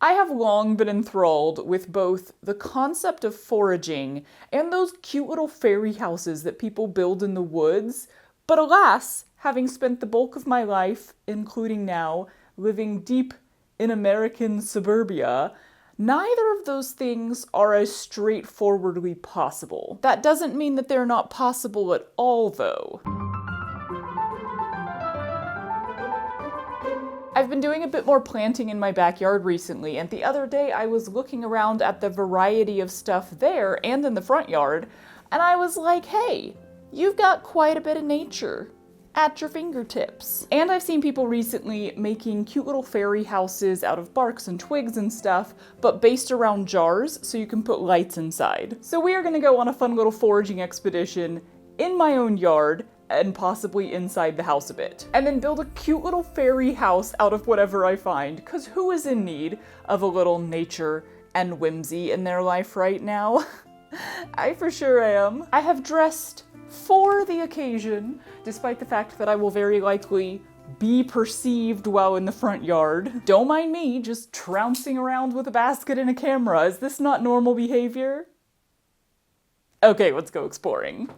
I have long been enthralled with both the concept of foraging and those cute little fairy houses that people build in the woods, but alas, having spent the bulk of my life, including now, living deep in American suburbia, neither of those things are as straightforwardly possible. That doesn't mean that they're not possible at all, though. I've been doing a bit more planting in my backyard recently, and the other day I was looking around at the variety of stuff there and in the front yard, and I was like, hey, you've got quite a bit of nature at your fingertips. And I've seen people recently making cute little fairy houses out of barks and twigs and stuff, but based around jars so you can put lights inside. So we are gonna go on a fun little foraging expedition in my own yard, and possibly inside the house a bit. And then build a cute little fairy house out of whatever I find, cause who is in need of a little nature and whimsy in their life right now? I for sure am. I have dressed for the occasion, despite the fact that I will very likely be perceived while in the front yard. Don't mind me just trouncing around with a basket and a camera. Is this not normal behavior? Okay, let's go exploring.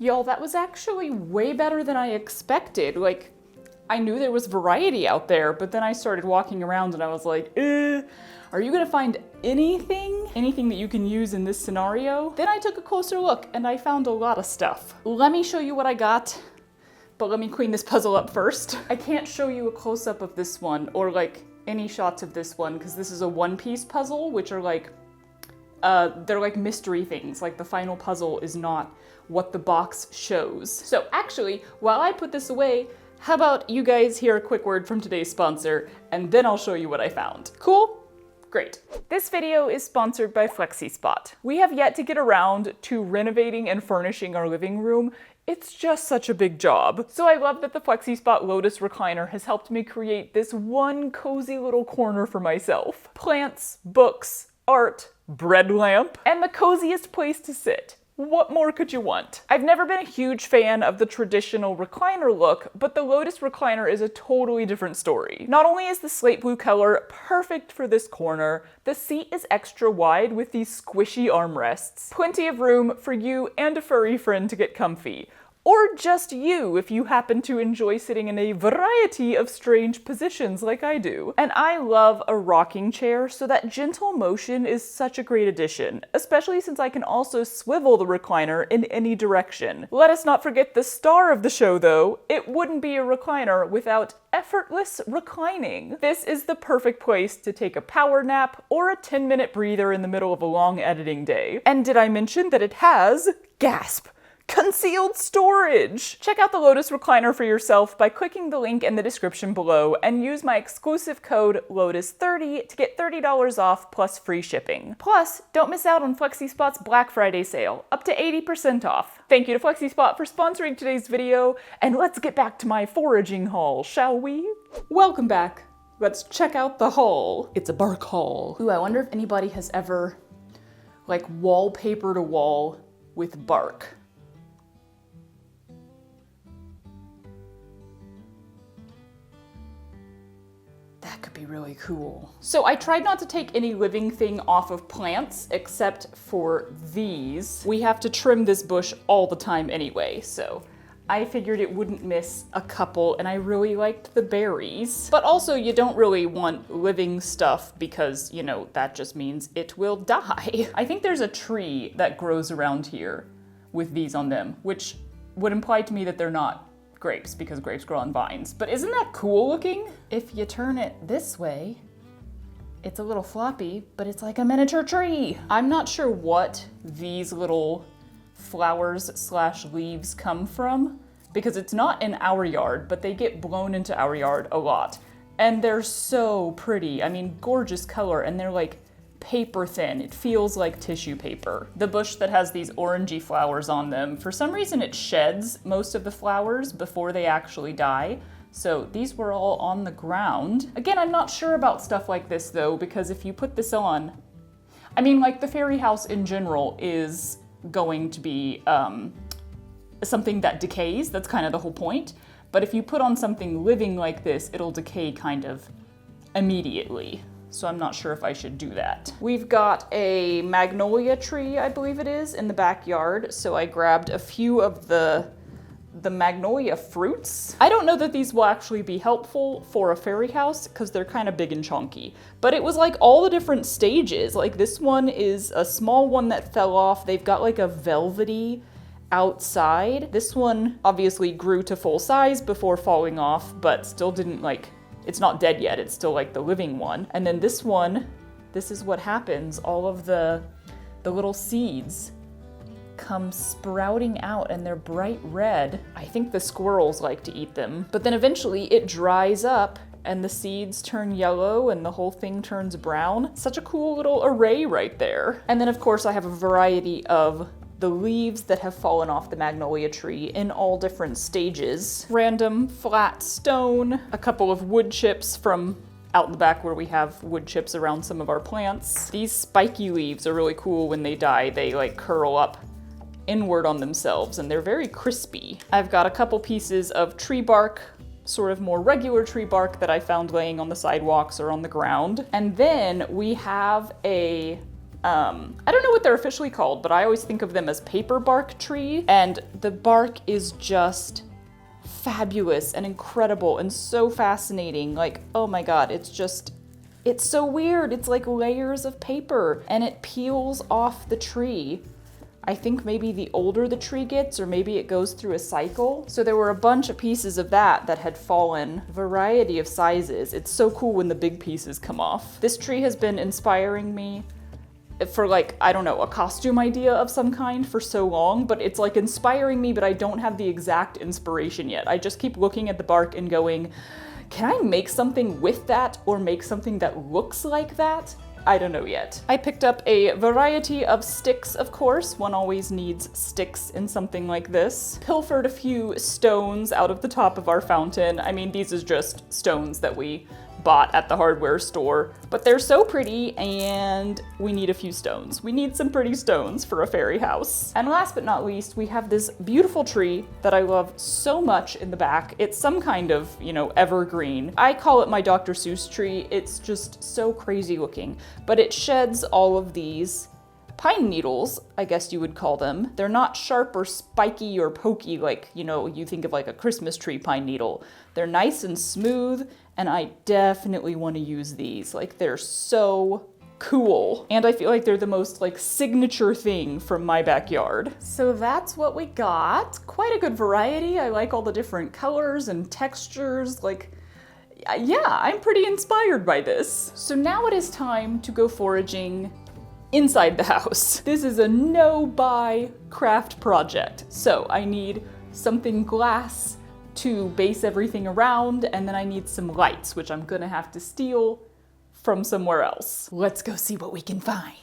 Y'all, that was actually way better than I expected. Like, I knew there was variety out there, but then I started walking around and I was like, are you gonna find anything that you can use in this scenario? Then I took a closer look and I found a lot of stuff. Let me show you what I got, but let me clean this puzzle up first. I can't show you a close-up of this one or like any shots of this one because this is a one-piece puzzle, which are like, they're like mystery things. Like the final puzzle is not what the box shows. So actually, while I put this away, how about you guys hear a quick word from today's sponsor, and then I'll show you what I found. Cool? Great. This video is sponsored by FlexiSpot. We have yet to get around to renovating and furnishing our living room. It's just such a big job. So I love that the FlexiSpot Lotus Recliner has helped me create this one cozy little corner for myself. Plants, books, art, bread lamp, and the coziest place to sit. What more could you want? I've never been a huge fan of the traditional recliner look, but the Lotus Recliner is a totally different story. Not only is the slate blue color perfect for this corner, the seat is extra wide with these squishy armrests. Plenty of room for you and a furry friend to get comfy. Or just you if you happen to enjoy sitting in a variety of strange positions like I do. And I love a rocking chair, so that gentle motion is such a great addition, especially since I can also swivel the recliner in any direction. Let us not forget the star of the show though. It wouldn't be a recliner without effortless reclining. This is the perfect place to take a power nap or a 10-minute breather in the middle of a long editing day. And did I mention that it has, gasp, concealed storage! Check out the Lotus Recliner for yourself by clicking the link in the description below and use my exclusive code LOTUS30 to get $30 off plus free shipping. Plus, don't miss out on FlexiSpot's Black Friday sale, up to 80% off. Thank you to FlexiSpot for sponsoring today's video, and let's get back to my foraging haul, shall we? Welcome back. Let's check out the haul. It's a bark haul. Ooh, I wonder if anybody has ever, like, wallpapered a wall with bark. That could be really cool. So I tried not to take any living thing off of plants except for these. We have to trim this bush all the time anyway, so I figured it wouldn't miss a couple, and I really liked the berries. But also you don't really want living stuff because, you know, that just means it will die. I think there's a tree that grows around here with these on them, which would imply to me that they're not grapes because grapes grow on vines. But isn't that cool looking? If you turn it this way, it's a little floppy, but it's like a miniature tree. I'm not sure what these little flowers slash leaves come from because it's not in our yard, but they get blown into our yard a lot. And they're so pretty. I mean, gorgeous color, and they're like paper thin. It feels like tissue paper. The bush that has these orangey flowers on them, for some reason it sheds most of the flowers before they actually die. So these were all on the ground. Again, I'm not sure about stuff like this though, because if you put this on, I mean, like the fairy house in general is going to be something that decays. That's kind of the whole point. But if you put on something living like this, it'll decay kind of immediately. So I'm not sure if I should do that. We've got a magnolia tree, I believe it is, in the backyard. So I grabbed a few of the magnolia fruits. I don't know that these will actually be helpful for a fairy house because they're kind of big and chunky. But it was like all the different stages. Like this one is a small one that fell off. They've got like a velvety outside. This one obviously grew to full size before falling off, but still didn't like, it's not dead yet, it's still like the living one. And then this one, this is what happens. All of the little seeds come sprouting out and they're bright red. I think the squirrels like to eat them. But then eventually it dries up and the seeds turn yellow and the whole thing turns brown. Such a cool little array right there. And then of course I have a variety of the leaves that have fallen off the magnolia tree in all different stages. Random flat stone, a couple of wood chips from out in the back where we have wood chips around some of our plants. These spiky leaves are really cool when they die. They like curl up inward on themselves and they're very crispy. I've got a couple pieces of tree bark, sort of more regular tree bark that I found laying on the sidewalks or on the ground. And then we have a I don't know what they're officially called, but I always think of them as paper bark tree. And the bark is just fabulous and incredible and so fascinating. Like, oh my God, it's so weird. It's like layers of paper and it peels off the tree. I think maybe the older the tree gets, or maybe it goes through a cycle. So there were a bunch of pieces of that had fallen, variety of sizes. It's so cool when the big pieces come off. This tree has been inspiring me for like, I don't know, a costume idea of some kind for so long, but it's like inspiring me, but I don't have the exact inspiration yet. I just keep looking at the bark and going, can I make something with that or make something that looks like that? I don't know yet. I picked up a variety of sticks, of course. One always needs sticks in something like this. Pilfered a few stones out of the top of our fountain. I mean, these is just stones that we bought at the hardware store, but they're so pretty and we need a few stones. We need some pretty stones for a fairy house. And last but not least, we have this beautiful tree that I love so much in the back. It's some kind of, evergreen. I call it my Dr. Seuss tree. It's just so crazy looking, but it sheds all of these pine needles, I guess you would call them. They're not sharp or spiky or pokey like, you think of like a Christmas tree pine needle. They're nice and smooth, and I definitely want to use these. Like, they're so cool. And I feel like they're the most like signature thing from my backyard. So that's what we got. Quite a good variety. I like all the different colors and textures. Like, yeah, I'm pretty inspired by this. So now it is time to go foraging inside the house. This is a no-buy craft project. So I need something glass to base everything around, and then I need some lights, which I'm gonna have to steal from somewhere else. Let's go see what we can find.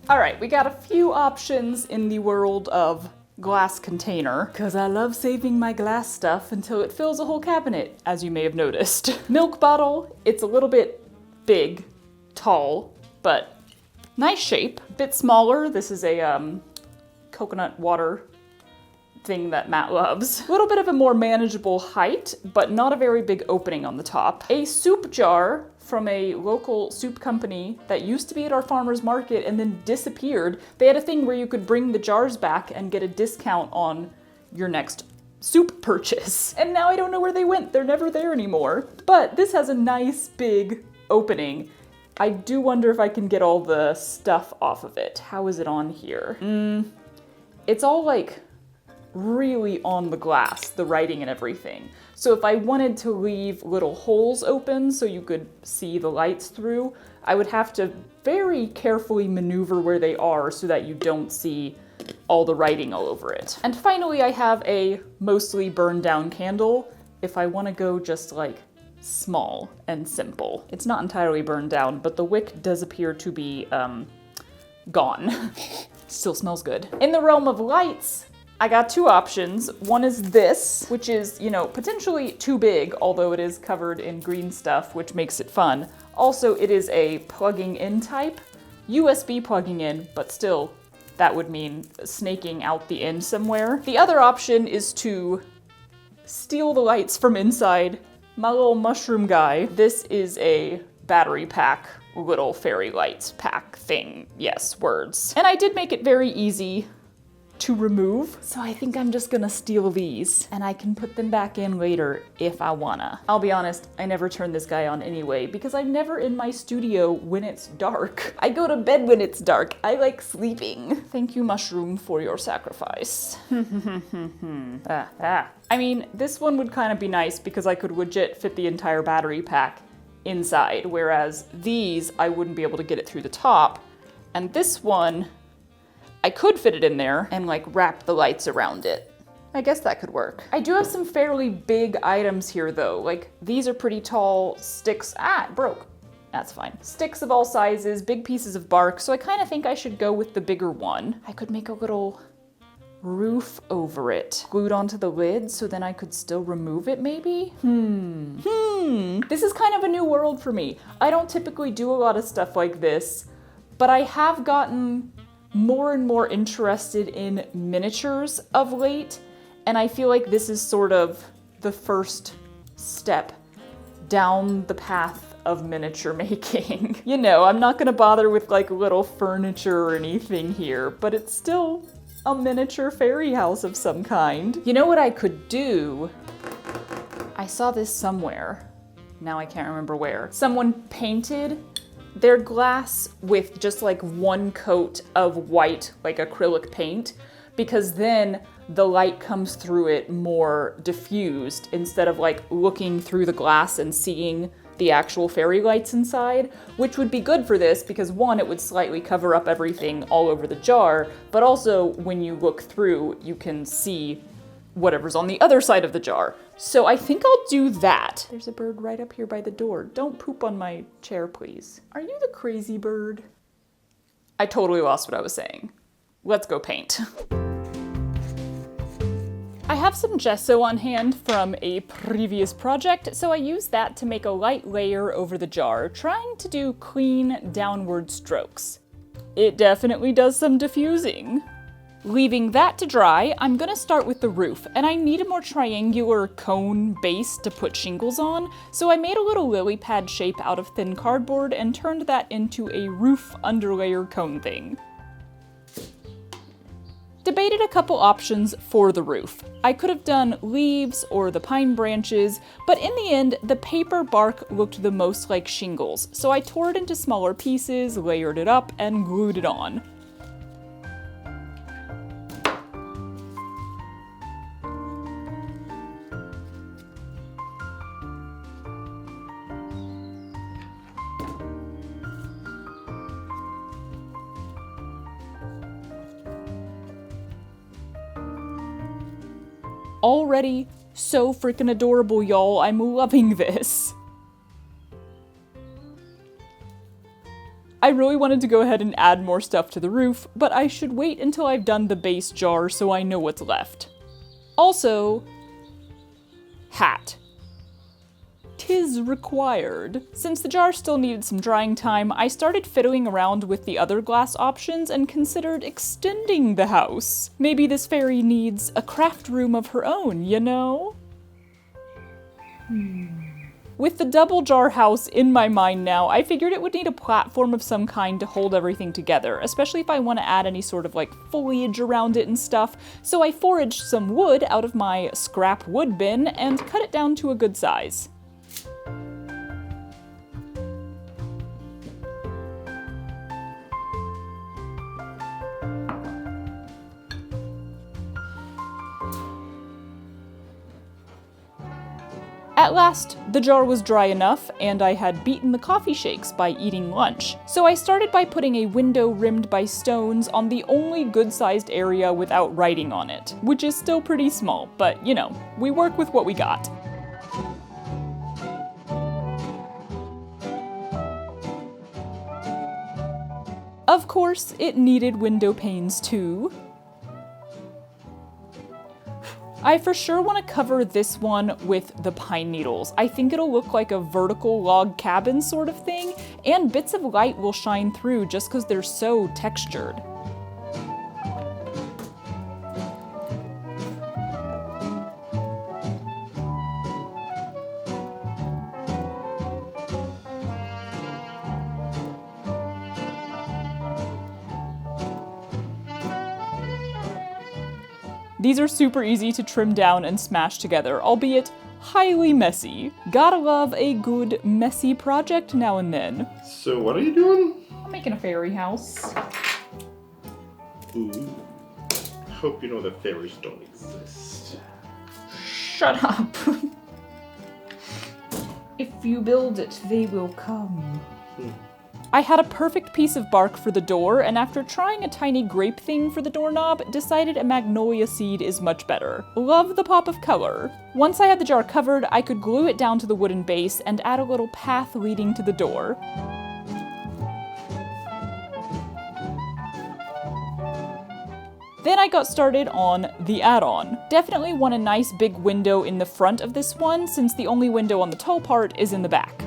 All right, we got a few options in the world of glass container, because I love saving my glass stuff until it fills a whole cabinet, as you may have noticed. Milk bottle, it's a little bit big, tall, but nice shape. Bit smaller, this is a coconut water thing that Matt loves. A little bit of a more manageable height, but not a very big opening on the top. A soup jar from a local soup company that used to be at our farmer's market and then disappeared. They had a thing where you could bring the jars back and get a discount on your next soup purchase. And now I don't know where they went. They're never there anymore. But this has a nice big opening. I do wonder if I can get all the stuff off of it. How is it on here? It's all like really on the glass, the writing and everything. So if I wanted to leave little holes open so you could see the lights through, I would have to very carefully maneuver where they are so that you don't see all the writing all over it. And finally, I have a mostly burned down candle if I want to go just like small and simple. It's not entirely burned down, but the wick does appear to be gone. Still smells good. In the realm of lights, I got two options. One is this, which is, potentially too big, although it is covered in green stuff, which makes it fun. Also, it is a plugging in type, USB plugging in, but still, that would mean snaking out the end somewhere. The other option is to steal the lights from inside my little mushroom guy. This is a battery pack, little fairy lights pack thing. Yes, words. And I did make it very easy to remove, so I think I'm just gonna steal these and I can put them back in later if I wanna. I'll be honest, I never turn this guy on anyway because I'm never in my studio when it's dark. I go to bed when it's dark. I like sleeping. Thank you, mushroom, for your sacrifice. I mean, this one would kind of be nice because I could legit fit the entire battery pack inside, whereas these, I wouldn't be able to get it through the top. And this one, I could fit it in there and like wrap the lights around it. I guess that could work. I do have some fairly big items here though. Like these are pretty tall sticks. Ah, it broke. That's fine. Sticks of all sizes, big pieces of bark. So I kind of think I should go with the bigger one. I could make a little roof over it, glued onto the lid, so then I could still remove it maybe? This is kind of a new world for me. I don't typically do a lot of stuff like this, but I have gotten more and more interested in miniatures of late, and I feel like this is sort of the first step down the path of miniature making. You know, I'm not gonna bother with like little furniture or anything here, but it's still a miniature fairy house of some kind. You know what I could do? I saw this somewhere. Now I can't remember where. Someone painted their glass with just like one coat of white, like acrylic paint, because then the light comes through it more diffused instead of like looking through the glass and seeing the actual fairy lights inside, which would be good for this because one, it would slightly cover up everything all over the jar, but also when you look through, you can see whatever's on the other side of the jar. So I think I'll do that. There's a bird right up here by the door. Don't poop on my chair, please. Are you the crazy bird? I totally lost what I was saying. Let's go paint. I have some gesso on hand from a previous project, so I used that to make a light layer over the jar, trying to do clean downward strokes. It definitely does some diffusing. Leaving that to dry, I'm gonna start with the roof, and I need a more triangular cone base to put shingles on, so I made a little lily pad shape out of thin cardboard and turned that into a roof underlayer cone thing. Debated a couple options for the roof. I could have done leaves or the pine branches, but in the end, the paper bark looked the most like shingles, so I tore it into smaller pieces, layered it up, and glued it on. Already so freaking adorable, y'all. I'm loving this. I really wanted to go ahead and add more stuff to the roof, but I should wait until I've done the base jar so I know what's left. Also, hat. 'Tis required. Since the jar still needed some drying time, I started fiddling around with the other glass options and considered extending the house. Maybe this fairy needs a craft room of her own, you know? With the double jar house in my mind now, I figured it would need a platform of some kind to hold everything together, especially if I want to add any sort of like foliage around it and stuff, so I foraged some wood out of my scrap wood bin and cut it down to a good size. At last, the jar was dry enough, and I had beaten the coffee shakes by eating lunch. So I started by putting a window rimmed by stones on the only good-sized area without writing on it, which is still pretty small, but you know, we work with what we got. Of course, it needed window panes too. I for sure want to cover this one with the pine needles. I think it'll look like a vertical log cabin sort of thing, and bits of light will shine through just because they're so textured. These are super easy to trim down and smash together, albeit highly messy. Gotta love a good messy project now and then. So what are you doing? I'm making a fairy house. Ooh. Hope you know that fairies don't exist. Shut up. If you build it, they will come. I had a perfect piece of bark for the door, and after trying a tiny grape thing for the doorknob, decided a magnolia seed is much better. Love the pop of color. Once I had the jar covered, I could glue it down to the wooden base and add a little path leading to the door. Then I got started on the add-on. Definitely want a nice big window in the front of this one, since the only window on the tall part is in the back.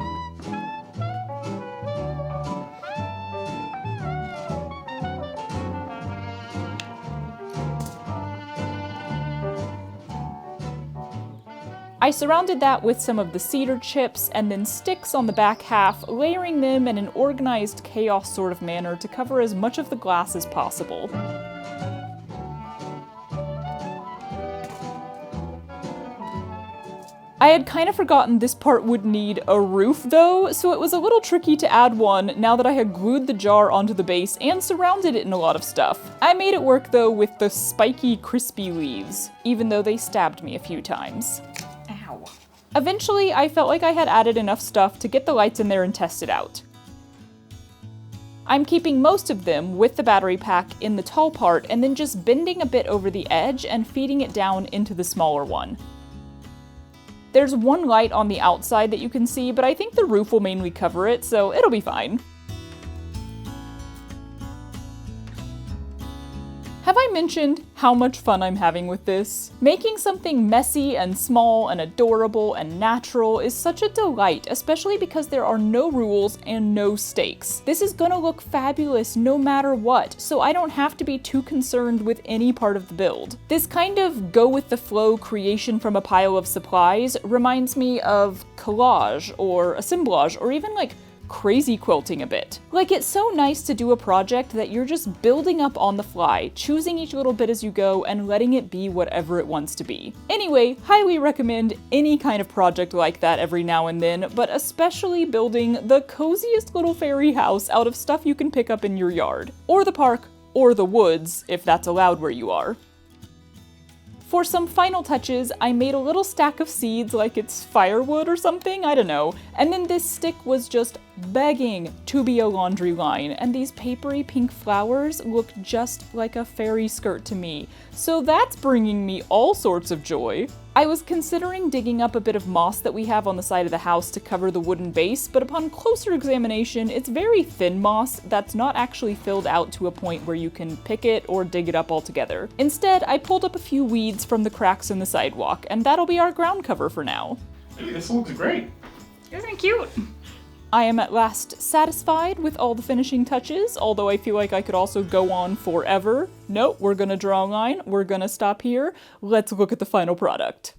I surrounded that with some of the cedar chips and then sticks on the back half, layering them in an organized chaos sort of manner to cover as much of the glass as possible. I had kind of forgotten this part would need a roof though, so it was a little tricky to add one now that I had glued the jar onto the base and surrounded it in a lot of stuff. I made it work though with the spiky, crispy leaves, even though they stabbed me a few times. Ow. Eventually, I felt like I had added enough stuff to get the lights in there and test it out. I'm keeping most of them with the battery pack in the tall part and then just bending a bit over the edge and feeding it down into the smaller one. There's one light on the outside that you can see, but I think the roof will mainly cover it, so it'll be fine. Have I mentioned how much fun I'm having with this? Making something messy and small and adorable and natural is such a delight, especially because there are no rules and no stakes. This is gonna look fabulous no matter what, so I don't have to be too concerned with any part of the build. This kind of go-with-the-flow creation from a pile of supplies reminds me of collage or assemblage or even like crazy quilting a bit. Like, it's so nice to do a project that you're just building up on the fly, choosing each little bit as you go and letting it be whatever it wants to be. Anyway, highly recommend any kind of project like that every now and then, but especially building the coziest little fairy house out of stuff you can pick up in your yard, or the park, or the woods, if that's allowed where you are. For some final touches, I made a little stack of seeds like it's firewood or something, I don't know, and then this stick was just begging to be a laundry line, and these papery pink flowers look just like a fairy skirt to me, so that's bringing me all sorts of joy. I was considering digging up a bit of moss that we have on the side of the house to cover the wooden base, but upon closer examination, it's very thin moss that's not actually filled out to a point where you can pick it or dig it up altogether. Instead, I pulled up a few weeds from the cracks in the sidewalk, and that'll be our ground cover for now. Hey, this looks great. Isn't it cute? I am at last satisfied with all the finishing touches, although I feel like I could also go on forever. Nope, we're gonna draw a line, we're gonna stop here. Let's look at the final product.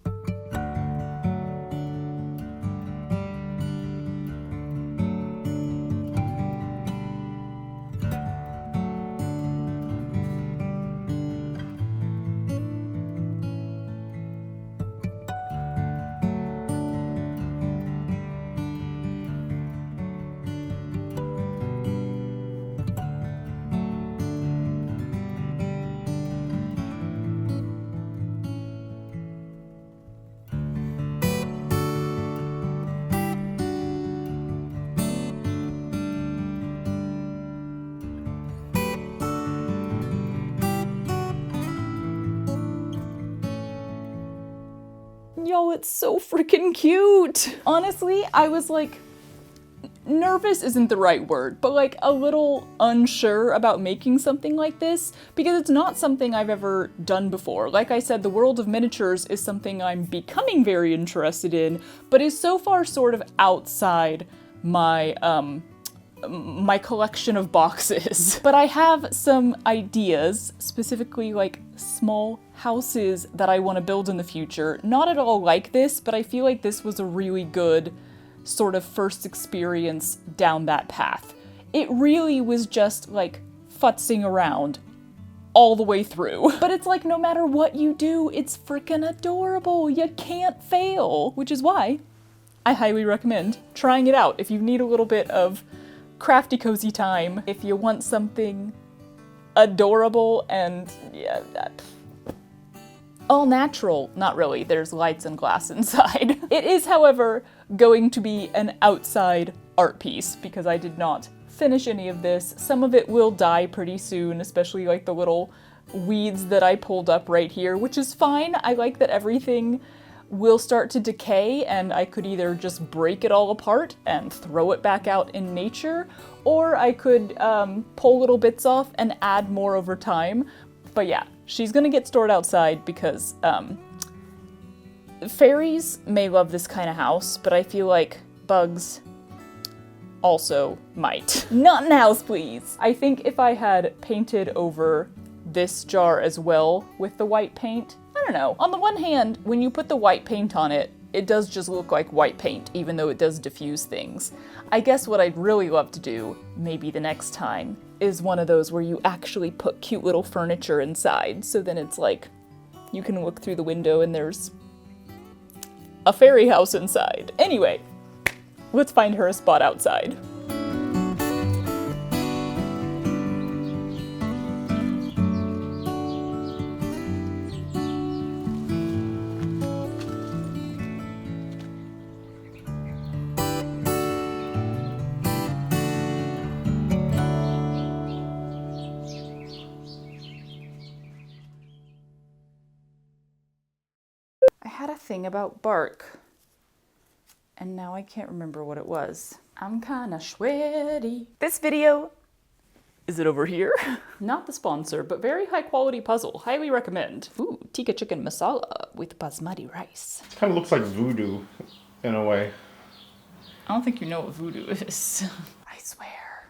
Yo, it's so freaking cute! Honestly, I was like, nervous isn't the right word, but like a little unsure about making something like this because it's not something I've ever done before. Like I said, the world of miniatures is something I'm becoming very interested in, but is so far sort of outside my collection of boxes. But I have some ideas, specifically like small houses that I want to build in the future. Not at all like this, but I feel like this was a really good sort of first experience down that path. It really was just like futzing around all the way through. But it's like no matter what you do, it's freaking adorable. You can't fail, which is why I highly recommend trying it out if you need a little bit of crafty cozy time, if you want something adorable and yeah, all natural. Not really, there's lights and glass inside. It is, however, going to be an outside art piece because I did not finish any of this. Some of it will die pretty soon, especially like the little weeds that I pulled up right here, which is fine. I like that everything will start to decay and I could either just break it all apart and throw it back out in nature, or I could pull little bits off and add more over time. But yeah, she's gonna get stored outside because fairies may love this kind of house, but I feel like bugs also might. Not in the house, please! I think if I had painted over this jar as well with the white paint, I don't know. On the one hand, when you put the white paint on it, it does just look like white paint, even though it does diffuse things. I guess what I'd really love to do, maybe the next time, is one of those where you actually put cute little furniture inside, so then it's like, you can look through the window and there's a fairy house inside. Anyway, let's find her a spot outside. I had a thing about bark, and now I can't remember what it was. I'm kinda sweaty. This video, is it over here? Not the sponsor, but very high quality puzzle. Highly recommend. Ooh, tikka chicken masala with basmati rice. Kind of looks like voodoo in a way. I don't think you know what voodoo is. I swear.